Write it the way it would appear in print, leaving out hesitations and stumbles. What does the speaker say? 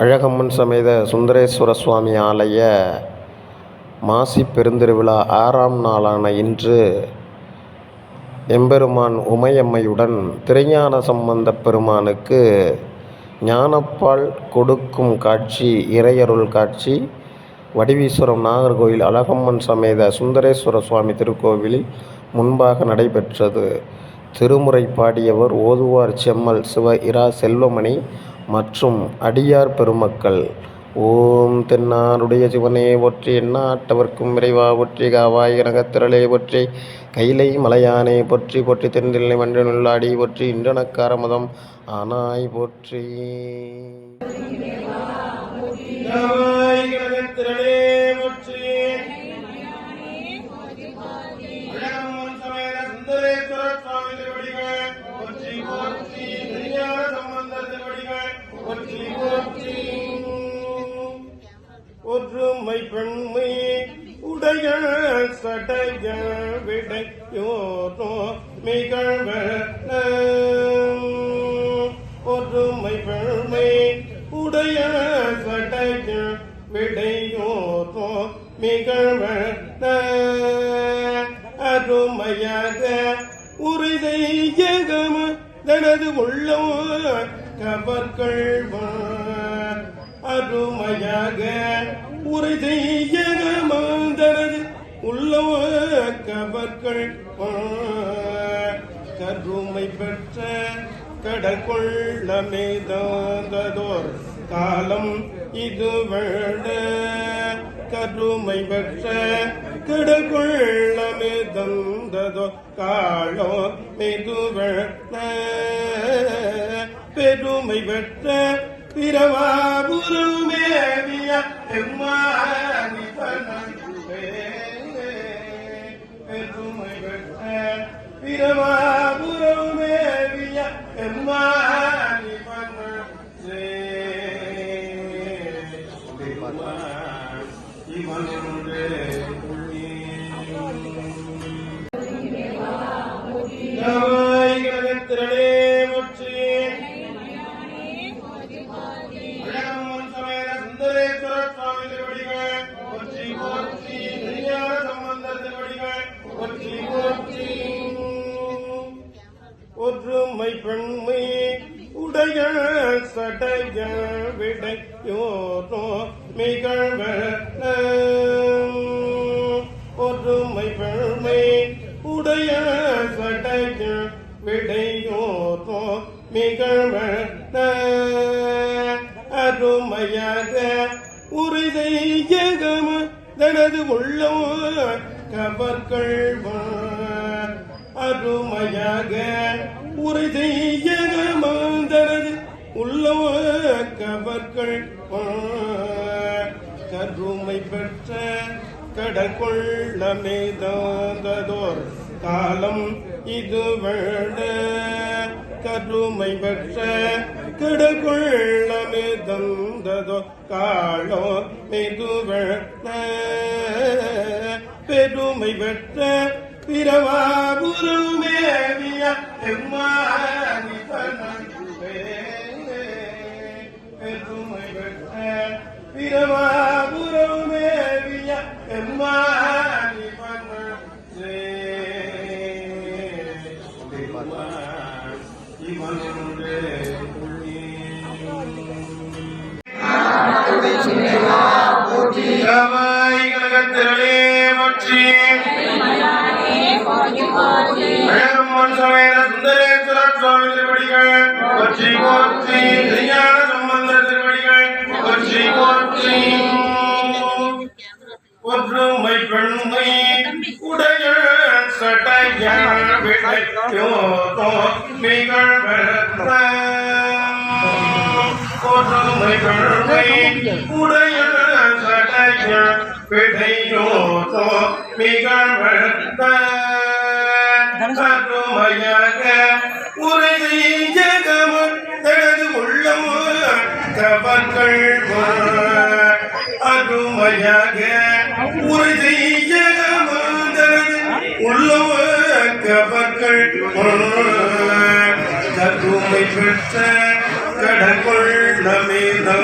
அழகம்மன் சமேத சுந்தரேஸ்வர சுவாமி ஆலய மாசி பெருந்திருவிழா 6ஆம் நாளான இன்று எம்பெருமான் உமையம்மையுடன் திருஞான சம்பந்தப் பெருமானுக்கு ஞானப்பால் கொடுக்கும் காட்சி, இறையருள் காட்சி வடிவீஸ்வரம் நாகர்கோயில் அழகம்மன் சமேத சுந்தரேஸ்வர சுவாமி திருக்கோவிலில் முன்பாக நடைபெற்றது. திருமுறை பாடியவர் ஓதுவார் செம்மல் சிவ இரா செல்வமணி மற்றும் அடியார் பெருமக்கள். ஓம் தென்னாருடைய சிவனே போற்றி, எந்நாட்டவர்க்கும் இறைவா போற்றி, காவாய் கனகத்திரளே போற்றி, கைலை மலையானே போற்றி போற்றி, தென்தில்லை மன்றனுள்ளாடி போற்றி, இன்றனக்கார மதம் ஆனாய் போற்றி. ஒற்றுமை பெண்மை உடைய சடைய விடையோரோ மிகழ்வ ஒற்றுமை பெண்மை உடைய சடைய விடையோரோ மிகழ்வ அருமையாக உறுதி ஜெகம தனது உள்ளம் கவர்கள் அருமையாக உறுதி ஜெகமந்தனது உள்ளம் கவர்கள் கருமை பெற்ற கடற்கொள்ளமேதோர் காலம் இது வேட கருமை பெற்ற கடற்கொள்ளமேதந்ததோ காலோ மெதுவேட பெருமை பெற்ற பிரவாபுருமேவிய எம்மானி பெருமை பெற்ற பிரவாபுருமேவிய எம்மானி திரளே ஒற்றுமை பெண்மை உடைய சடைய விடையோரோ மிகழ்வ ஒற்றுமை பெண்மை உடைய சடைய விடையோரோ மிகழ்வ அருமையாக உறுதி ஜெகம தனது உள்ளம் கவர்கள் அருமையாக உறுதி ஜெகமந்தனது உள்ளம் கவர்கள் கருமை பெற்ற கடற்கொள்ளமேதோர் காலம் இது வேட கருமை பெற்ற கடற்கொள்ளமேதந்ததோ காலோ மெதுவேட பெருமை பெற்ற பிரவாபுருமேவிய எம்மானி பெருமை பெற்ற பிரவாபுருமேவிய எம்மானி கனகத்திரளே போற்றி, அழகம்மன் சமேத சுந்தரேஸ்வர சுவாமி திருவடிகள் போற்றி போற்றி, திருஞான சம்பந்தர் திருவடிகள் போற்றி போற்றி. ஒற்றுமை பெண்மை உடைய சடைய விடையோரோ மிகழ்வ ஒற்றுமை பெண்மை உடைய சடைய விடையோரோ மிகழ்வ அருமையாக உறுதி ஜெகம தனது உள்ளம் கவர்கள் அருமையாக உறுதி ஜெகமந்தனது உள்ளம் கவர்கள் கருமை பெற்ற கடற்கொள்ளமேதோ